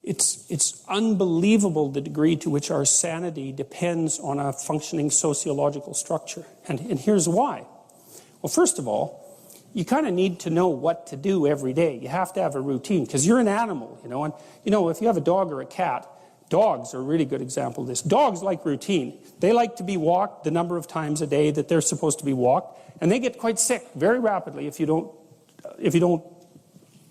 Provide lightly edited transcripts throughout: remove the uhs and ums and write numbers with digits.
It's unbelievable the degree to which our sanity depends on a functioning sociological structure. And here's why. Well, first of all, you kind of need to know what to do every day. You have to have a routine, because you're an animal, you know. And, you know, if you have a dog or a cat, dogs are a really good example of this. Dogs like routine. They like to be walked the number of times a day that they're supposed to be walked, and they get quite sick very rapidly if you don't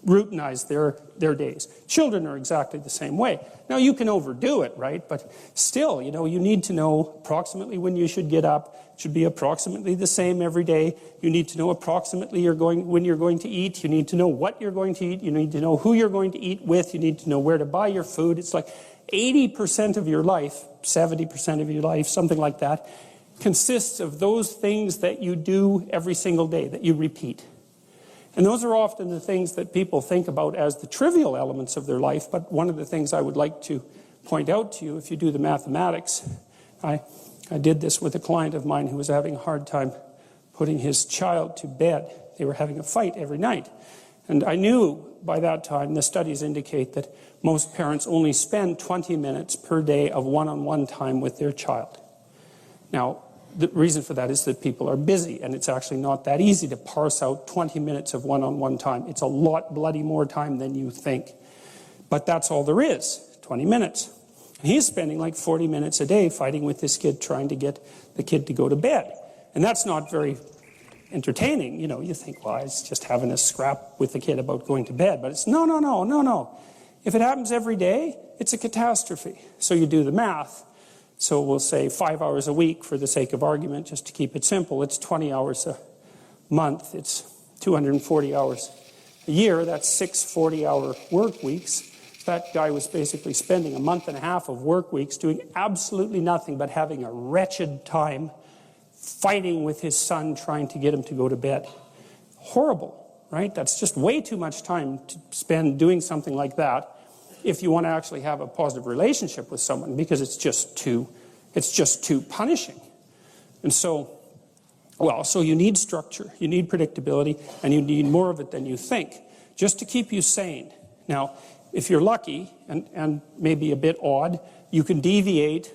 routinize their days. Children are exactly the same way. Now, you can overdo it, right? But still, you know, you need to know approximately when you should get up. It should be approximately the same every day. You need to know approximately when you're going to eat. You need to know what you're going to eat. You need to know who you're going to eat with. You need to know where to buy your food. It's like 80% of your life, 70% of your life, something like that, consists of those things that you do every single day, that you repeat. And those are often the things that people think about as the trivial elements of their life. But one of the things I would like to point out to you, if you do the mathematics, I did this with a client of mine who was having a hard time putting his child to bed. They were having a fight every night. And I knew by that time, the studies indicate that most parents only spend 20 minutes per day of one-on-one time with their child. Now, the reason for that is that people are busy, and it's actually not that easy to parse out 20 minutes of one-on-one time. It's a lot bloody more time than you think. But that's all there is, 20 minutes. And he's spending like 40 minutes a day fighting with this kid, trying to get the kid to go to bed. And that's not very entertaining. You know, you think, well, it's just having a scrap with the kid about going to bed. But it's no. If it happens every day, it's a catastrophe. So you do the math. So we'll say 5 hours a week for the sake of argument, just to keep it simple. It's 20 hours a month. It's 240 hours a year. That's 6 40-hour work weeks. That guy was basically spending a month and a half of work weeks doing absolutely nothing but having a wretched time fighting with his son, trying to get him to go to bed. Horrible, right? That's just way too much time to spend doing something like that if you want to actually have a positive relationship with someone, because it's just too punishing. And so you need structure, you need predictability, and you need more of it than you think, just to keep you sane. Now, if you're lucky, and maybe a bit odd, you can deviate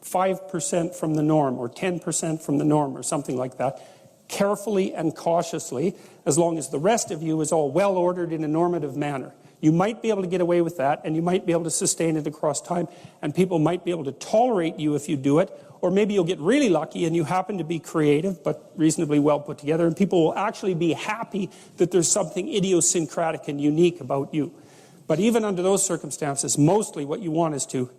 5% from the norm, or 10% from the norm, or something like that, carefully and cautiously, as long as the rest of you is all well ordered in a normative manner. You might be able to get away with that, and you might be able to sustain it across time, and people might be able to tolerate you if you do it, or maybe you'll get really lucky and you happen to be creative but reasonably well put together, and people will actually be happy that there's something idiosyncratic and unique about you. But even under those circumstances, mostly what you want is to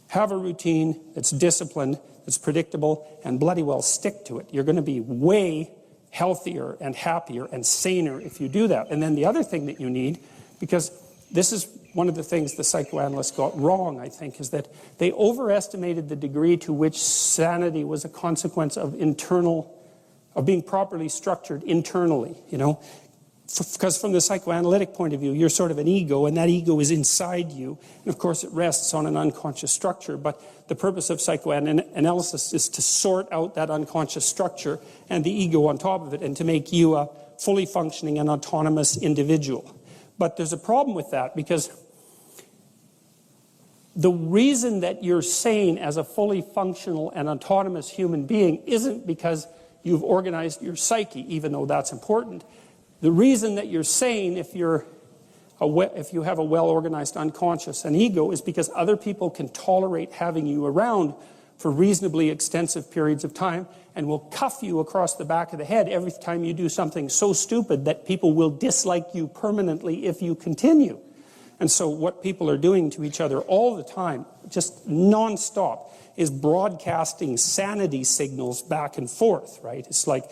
have a routine that's disciplined, that's predictable, and bloody well stick to it. You're going to be way healthier and happier and saner if you do that. And then the other thing that you need, because this is one of the things the psychoanalysts got wrong, I think, is that they overestimated the degree to which sanity was a consequence of being properly structured internally, you know. Because from the psychoanalytic point of view, you're sort of an ego, and that ego is inside you. And of course, it rests on an unconscious structure. But the purpose of psychoanalysis is to sort out that unconscious structure and the ego on top of it, and to make you a fully functioning and autonomous individual. But there's a problem with that, because the reason that you're sane as a fully functional and autonomous human being isn't because you've organized your psyche, even though that's important. The reason that you're sane, if you have a well-organized unconscious and ego, is because other people can tolerate having you around for reasonably extensive periods of time, and will cuff you across the back of the head every time you do something so stupid that people will dislike you permanently if you continue. And so what people are doing to each other all the time, just non-stop, is broadcasting sanity signals back and forth, right? It's like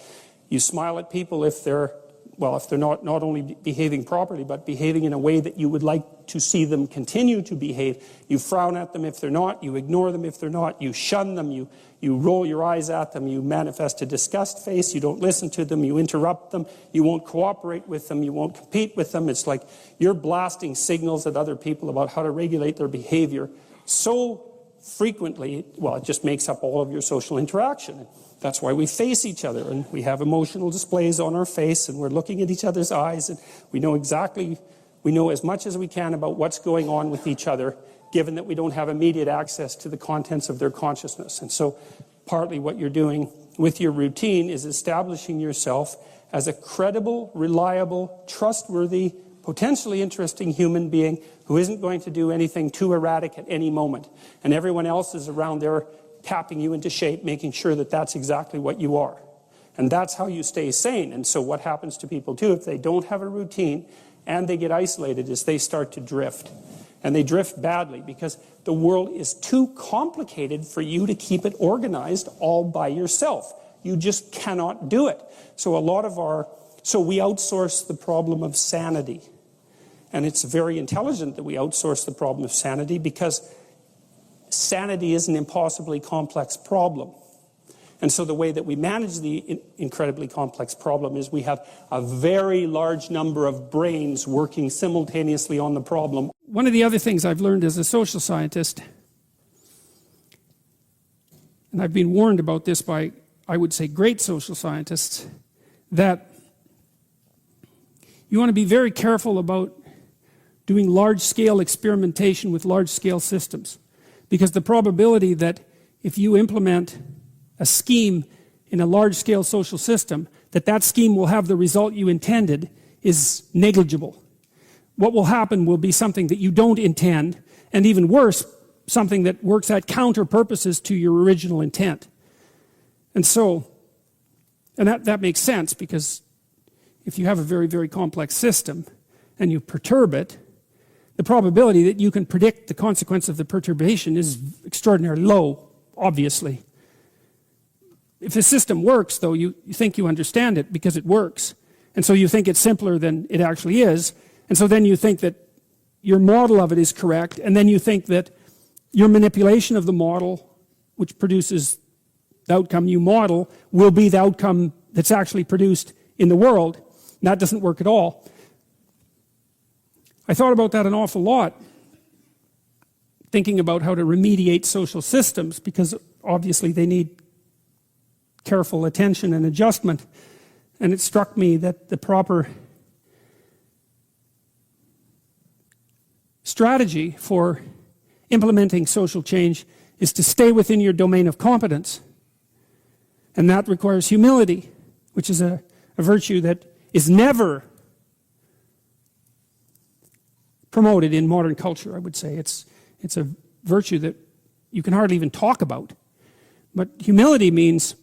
you smile at people if they're not only behaving properly, but behaving in a way that you would like to see them continue to behave. You frown at them if they're not. You ignore them if they're not. You shun them. You roll your eyes at them. You manifest a disgust face. You don't listen to them. You interrupt them. You won't cooperate with them. You won't compete with them. It's like you're blasting signals at other people about how to regulate their behavior so frequently, well, it just makes up all of your social interaction. That's why we face each other, and we have emotional displays on our face, and we're looking at each other's eyes, and we know exactly We know as much as we can about what's going on with each other, given that we don't have immediate access to the contents of their consciousness. And so partly what you're doing with your routine is establishing yourself as a credible, reliable, trustworthy, potentially interesting human being who isn't going to do anything too erratic at any moment. And everyone else is around there tapping you into shape, making sure that that's exactly what you are. And that's how you stay sane. And so what happens to people too, if they don't have a routine and they get isolated, is they start to drift. And they drift badly because the world is too complicated for you to keep it organized all by yourself. You just cannot do it. So we outsource the problem of sanity. And it's very intelligent that we outsource the problem of sanity, because sanity is an impossibly complex problem. And so the way that we manage the incredibly complex problem is we have a very large number of brains working simultaneously on the problem. One of the other things I've learned as a social scientist, and I've been warned about this by, I would say, great social scientists, that you want to be very careful about doing large-scale experimentation with large-scale systems. Because the probability that if you implement a scheme in a large-scale social system, that scheme will have the result you intended is negligible. What will happen will be something that you don't intend, and even worse, something that works at counter purposes to your original intent. And so, and that makes sense, because if you have a very, very complex system and you perturb it, the probability that you can predict the consequence of the perturbation is extraordinarily low, obviously. If a system works, though, you think you understand it because it works. And so you think it's simpler than it actually is. And so then you think that your model of it is correct. And then you think that your manipulation of the model, which produces the outcome you model, will be the outcome that's actually produced in the world. And that doesn't work at all. I thought about that an awful lot, thinking about how to remediate social systems, because obviously they need careful attention and adjustment. And it struck me that the proper strategy for implementing social change is to stay within your domain of competence. And that requires humility, which is a virtue that is never promoted in modern culture, I would say. It's a virtue that you can hardly even talk about. But humility means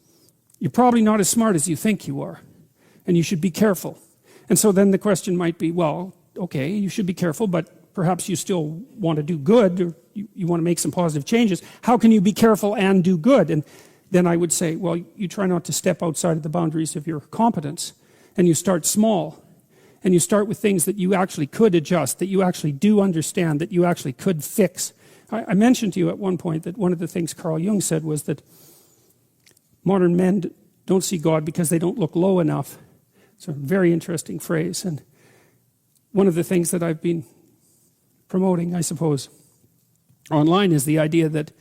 you're probably not as smart as you think you are, and you should be careful. And so then the question might be, well, okay, you should be careful, but perhaps you still want to do good, or you want to make some positive changes. How can you be careful and do good? And then I would say, well, you try not to step outside of the boundaries of your competence, and you start small, and you start with things that you actually could adjust, that you actually do understand, that you actually could fix. I mentioned to you at one point that one of the things Carl Jung said was that modern men don't see God because they don't look low enough. It's a very interesting phrase. And one of the things that I've been promoting, I suppose, online is the idea that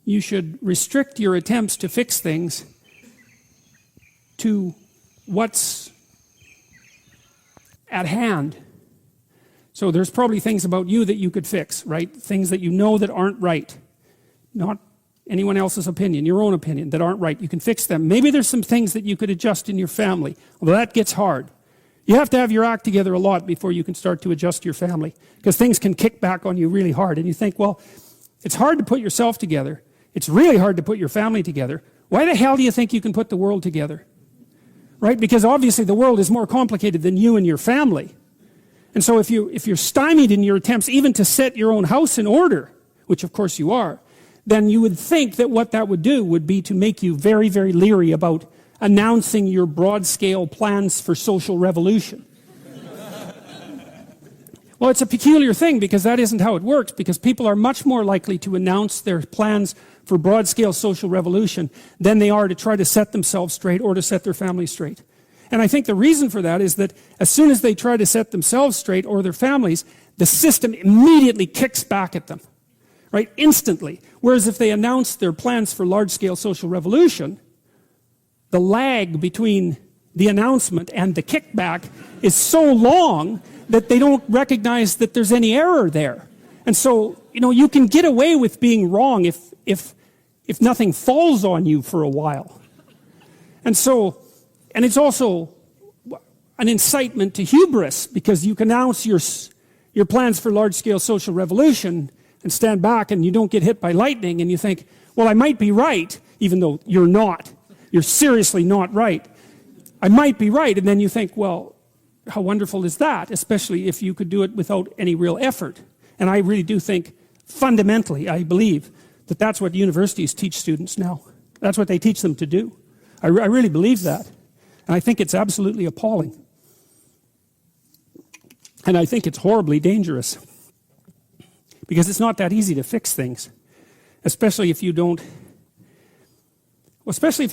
you should restrict your attempts to fix things to what's at hand. So there's probably things about you that you could fix, right? Things that you know that aren't right. Not anyone else's opinion, your own opinion, that aren't right. You can fix them. Maybe there's some things that you could adjust in your family, although that gets hard. You have to have your act together a lot before you can start to adjust your family, because things can kick back on you really hard. And you think, well, it's hard to put yourself together. It's really hard to put your family together. Why the hell do you think you can put the world together? Right? Because obviously the world is more complicated than you and your family. And so if you're stymied in your attempts even to set your own house in order, which of course you are, then you would think that what that would do would be to make you very, very leery about announcing your broad-scale plans for social revolution. Well, it's a peculiar thing, because that isn't how it works, because people are much more likely to announce their plans for broad-scale social revolution than they are to try to set themselves straight or to set their family straight. And I think the reason for that is that as soon as they try to set themselves straight or their families, the system immediately kicks back at them. Right? Instantly. Whereas if they announce their plans for large-scale social revolution, the lag between the announcement and the kickback is so long that they don't recognize that there's any error there. And so, you can get away with being wrong if nothing falls on you for a while. And it's also an incitement to hubris, because you can announce your plans for large-scale social revolution and stand back and you don't get hit by lightning and you think, well, I might be right, even though you're not. You're seriously not right. I might be right. And then you think, well, how wonderful is that, especially if you could do it without any real effort. And I really do think, fundamentally, I believe that that's what universities teach students now. That's what they teach them to do. I really believe that. And I think it's absolutely appalling. And I think it's horribly dangerous. Because it's not that easy to fix things. Especially if you're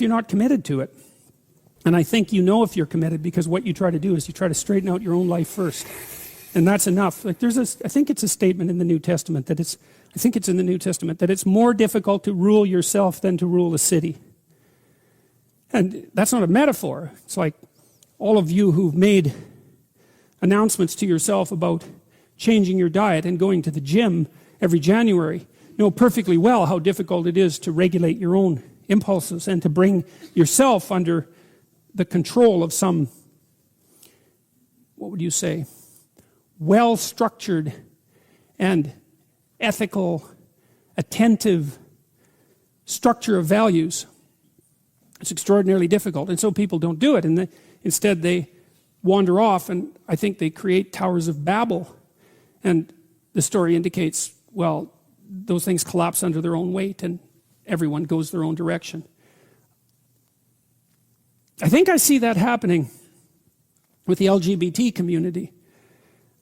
not committed to it. And I think if you're committed, because what you try to do is you try to straighten out your own life first. And that's enough. Like I think it's a statement in the New Testament that it's more difficult to rule yourself than to rule a city. And that's not a metaphor. It's like all of you who've made announcements to yourself about changing your diet and going to the gym every January know perfectly well how difficult it is to regulate your own impulses and to bring yourself under the control of some, what would you say, well-structured and ethical, attentive structure of values. It's extraordinarily difficult, and so people don't do it, and instead they wander off, and I think they create towers of Babel. And the story indicates, well, those things collapse under their own weight, and everyone goes their own direction. I think I see that happening with the LGBT community.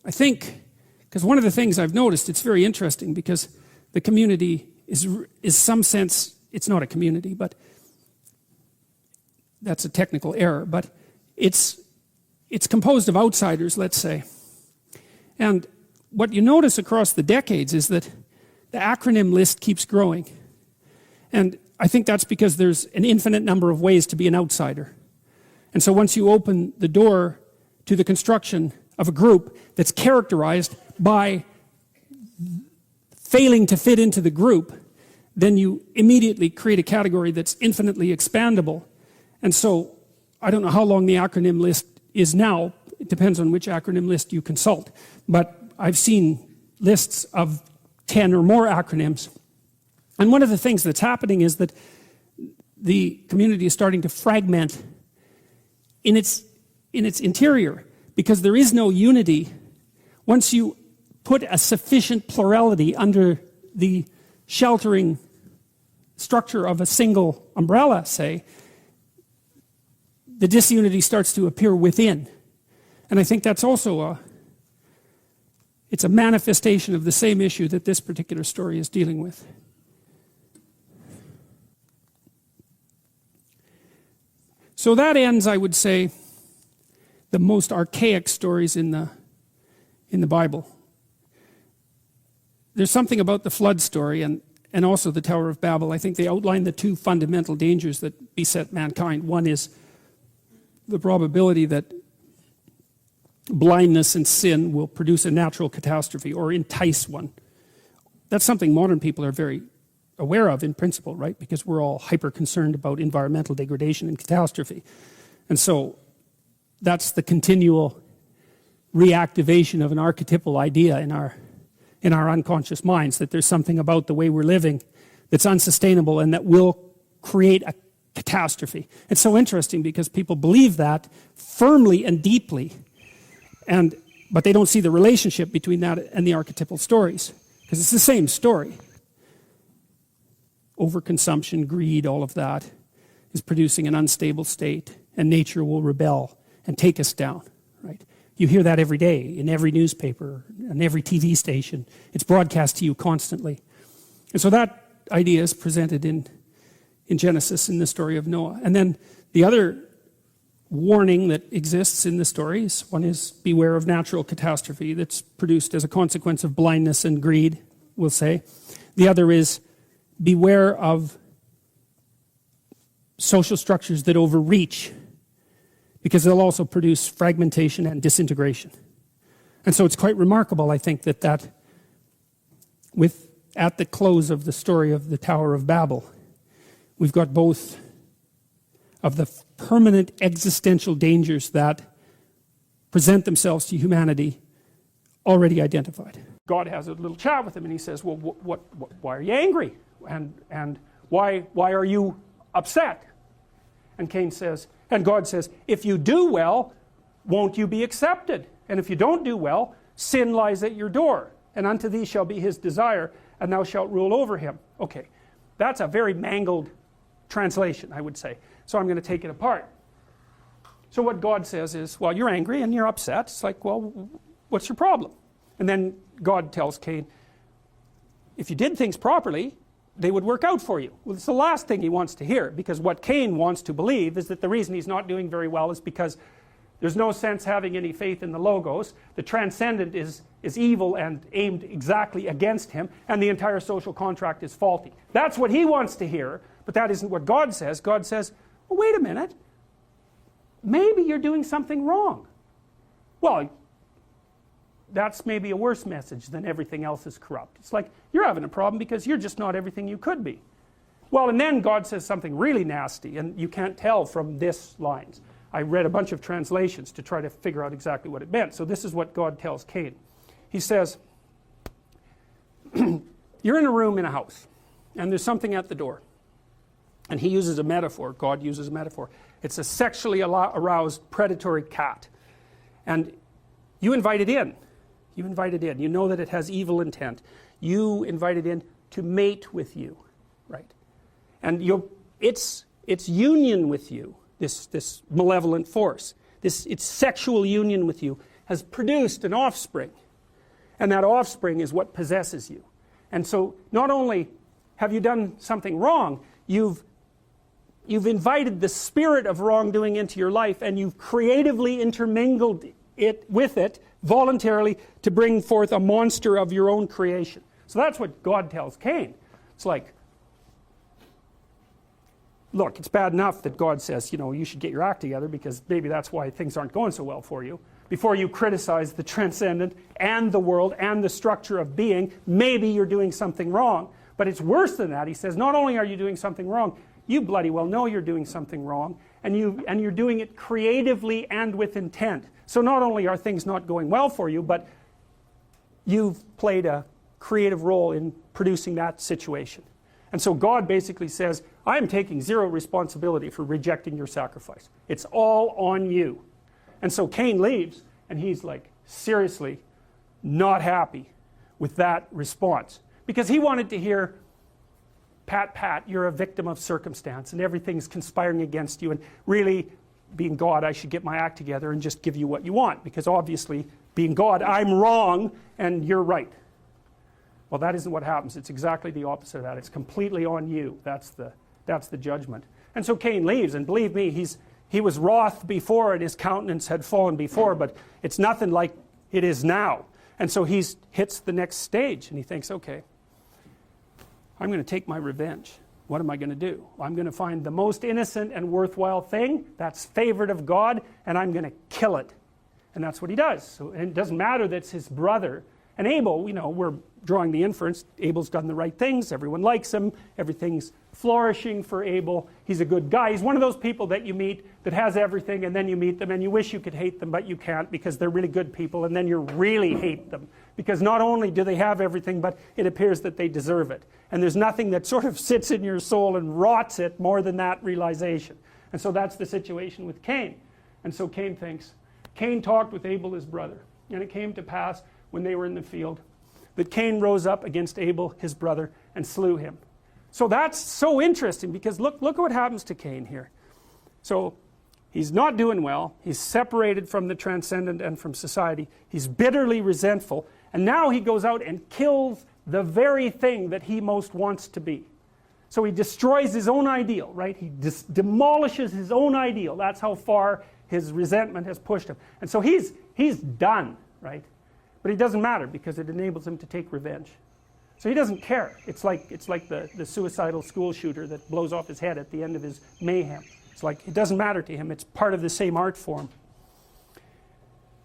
I think, because one of the things I've noticed, it's very interesting, because the community is some sense, it's not a community, but that's a technical error, but it's composed of outsiders, let's say. And what you notice across the decades is that the acronym list keeps growing. And I think that's because there's an infinite number of ways to be an outsider. And so once you open the door to the construction of a group that's characterized by failing to fit into the group, then you immediately create a category that's infinitely expandable. And so I don't know how long the acronym list is now. It depends on which acronym list you consult. But I've seen lists of 10 or more acronyms. And one of the things that's happening is that the community is starting to fragment in its interior, because there is no unity. Once you put a sufficient plurality under the sheltering structure of a single umbrella, say, the disunity starts to appear within. And I think that's also it's a manifestation of the same issue that this particular story is dealing with. So that ends, I would say, the most archaic stories in the Bible. There's something about the flood story and also the Tower of Babel. I think they outline the two fundamental dangers that beset mankind. One is the probability that blindness and sin will produce a natural catastrophe or entice one. That's something modern people are very aware of in principle, right? Because we're all hyper concerned about environmental degradation and catastrophe. And so that's the continual reactivation of an archetypal idea in our unconscious minds, that there's something about the way we're living that's unsustainable and that will create a catastrophe. It's so interesting because people believe that firmly and deeply, but they don't see the relationship between that and the archetypal stories, because it's the same story. Overconsumption, greed, all of that is producing an unstable state, and nature will rebel and take us down, right? You hear that every day in every newspaper and every TV station. It's broadcast to you constantly. And so that idea is presented in Genesis, in the story of Noah. And then the other warning that exists in the stories, one is beware of natural catastrophe that's produced as a consequence of blindness and greed, we'll say. The other is beware of social structures that overreach, because they'll also produce fragmentation and disintegration. And so it's quite remarkable, I think, that at the close of the story of the Tower of Babel, we've got both of the permanent existential dangers that present themselves to humanity already identified. God has a little chat with him and he says, well, why are you angry? And why are you upset? And Cain says, and God says, if you do well, won't you be accepted? And if you don't do well, sin lies at your door, and unto thee shall be his desire, and thou shalt rule over him. Okay, that's a very mangled translation, I would say. So I'm going to take it apart. So what God says is, well, you're angry and you're upset. It's like, well, what's your problem? And then God tells Cain, if you did things properly, they would work out for you. Well, it's the last thing he wants to hear, because what Cain wants to believe is that the reason he's not doing very well is because there's no sense having any faith in the Logos. The transcendent is evil and aimed exactly against him, and the entire social contract is faulty. That's what he wants to hear, but that isn't what God says. God says, well, wait a minute. Maybe you're doing something wrong. Well, that's maybe a worse message than everything else is corrupt. It's like, you're having a problem because you're just not everything you could be. Well, and then God says something really nasty, and you can't tell from this lines. I read a bunch of translations to try to figure out exactly what it meant. So this is what God tells Cain. He says, you're in a room in a house, and there's something at the door. And he uses a metaphor. God uses a metaphor. It's a sexually aroused predatory cat. And you invite it in. You invite it in. You know that it has evil intent. You invite it in to mate with you, right? And its union with you, this malevolent force, its sexual union with you, has produced an offspring. And that offspring is what possesses you. And so not only have you done something wrong, you've invited the spirit of wrongdoing into your life, and you've creatively intermingled it with it voluntarily to bring forth a monster of your own creation. So that's what God tells Cain. It's like, look, it's bad enough that God says, you should get your act together, because maybe that's why things aren't going so well for you. Before you criticize the transcendent and the world and the structure of being, maybe you're doing something wrong. But it's worse than that. He says, not only are you doing something wrong, you bloody well know you're doing something wrong, and you're doing it creatively and with intent. So not only are things not going well for you, but you've played a creative role in producing that situation. And so God basically says, I am taking zero responsibility for rejecting your sacrifice. It's all on you. And so Cain leaves, and he's like seriously not happy with that response, because he wanted to hear, Pat, you're a victim of circumstance and everything's conspiring against you, and really, being God, I should get my act together and just give you what you want, because obviously, being God, I'm wrong and you're right. Well, that isn't what happens. It's exactly the opposite of that. It's completely on you. That's the judgment. And so Cain leaves, and believe me, he was wroth before, and his countenance had fallen before, but it's nothing like it is now. And so he hits the next stage, and he thinks, okay, I'm going to take my revenge. What am I going to do? I'm going to find the most innocent and worthwhile thing that's favored of God, and I'm going to kill it. And that's what he does. So, and it doesn't matter that it's his brother. And Abel, we're drawing the inference, Abel's done the right things, everyone likes him, everything's flourishing for Abel, he's a good guy. He's one of those people that you meet that has everything, and then you meet them and you wish you could hate them, but you can't, because they're really good people, and then you really hate them. Because not only do they have everything, but it appears that they deserve it. And there's nothing that sort of sits in your soul and rots it more than that realization. And so that's the situation with Cain. And so Cain thinks, Cain talked with Abel his brother, and it came to pass when they were in the field that Cain rose up against Abel his brother and slew him. So that's so interesting, because look what happens to Cain here. So he's not doing well, he's separated from the transcendent and from society, he's bitterly resentful, and now he goes out and kills the very thing that he most wants to be. So he destroys his own ideal, right? He demolishes his own ideal. That's how far his resentment has pushed him. And so he's done, right? But it doesn't matter, because it enables him to take revenge. So he doesn't care. It's like the suicidal school shooter that blows off his head at the end of his mayhem. It's like, it doesn't matter to him. It's part of the same art form.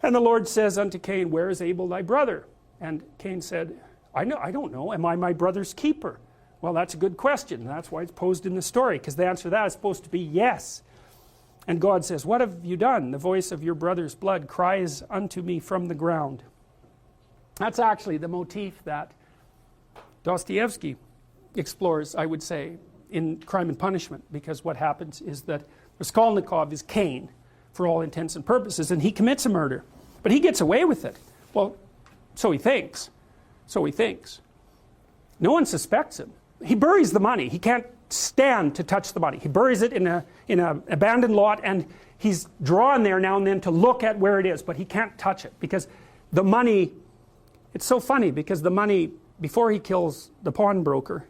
And the Lord says unto Cain, where is Abel thy brother? And Cain said, I don't know. Am I my brother's keeper? Well, that's a good question. That's why it's posed in the story, because the answer to that is supposed to be yes. And God says, what have you done? The voice of your brother's blood cries unto me from the ground. That's actually the motif that Dostoevsky explores, I would say, in Crime and Punishment, because what happens is that Raskolnikov is Cain, for all intents and purposes, and he commits a murder. But he gets away with it. Well, so he thinks. So he thinks. No one suspects him. He buries the money. He can't stand to touch the money. He buries it in a abandoned lot, and he's drawn there now and then to look at where it is, but he can't touch it, because the money, it's so funny, because the money before he kills the pawnbroker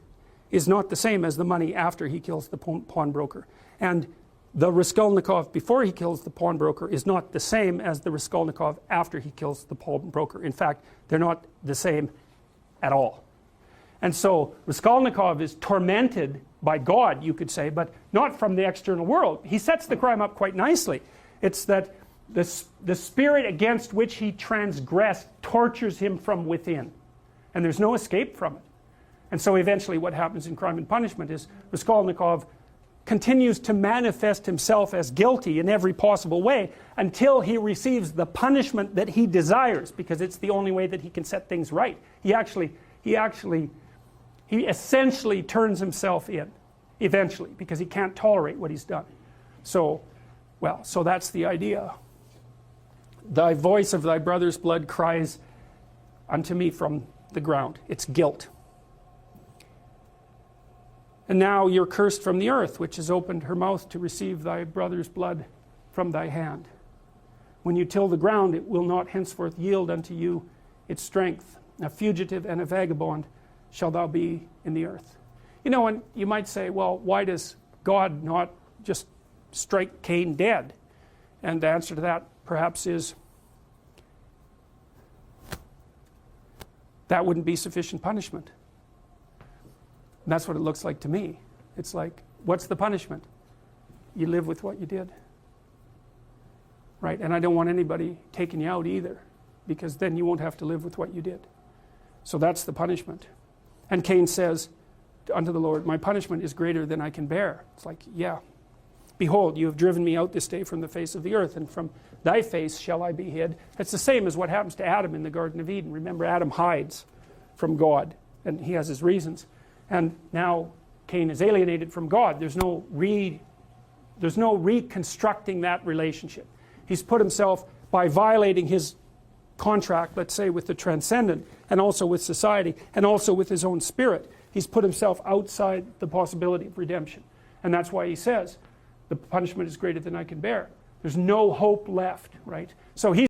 is not the same as the money after he kills the pawnbroker. And the Raskolnikov before he kills the pawnbroker is not the same as the Raskolnikov after he kills the pawnbroker. In fact, they're not the same at all. And so Raskolnikov is tormented by God, you could say, but not from the external world. He sets the crime up quite nicely. It's that the spirit against which he transgressed tortures him from within. And there's no escape from it. And so eventually what happens in Crime and Punishment is Raskolnikov continues to manifest himself as guilty in every possible way until he receives the punishment that he desires, because it's the only way that he can set things right. He essentially turns himself in, eventually, because he can't tolerate what he's done. So that's the idea. Thy voice of thy brother's blood cries unto me from the ground. It's guilt. And now you're cursed from the earth, which has opened her mouth to receive thy brother's blood from thy hand. When you till the ground, it will not henceforth yield unto you its strength. A fugitive and a vagabond shall thou be in the earth. You know, and you might say, well, why does God not just strike Cain dead? And the answer to that perhaps is that wouldn't be sufficient punishment. And that's what it looks like to me. It's like, what's the punishment? You live with what you did. Right? And I don't want anybody taking you out either, because then you won't have to live with what you did. So that's the punishment. And Cain says unto the Lord, my punishment is greater than I can bear. It's like, yeah. Behold, you have driven me out this day from the face of the earth, and from thy face shall I be hid. That's the same as what happens to Adam in the Garden of Eden. Remember, Adam hides from God, and he has his reasons. And now Cain is alienated from God. There's no reconstructing that relationship. He's put himself, by violating his contract, let's say, with the transcendent, and also with society, and also with his own spirit, he's put himself outside the possibility of redemption. And that's why he says, the punishment is greater than I can bear. There's no hope left, right? So he's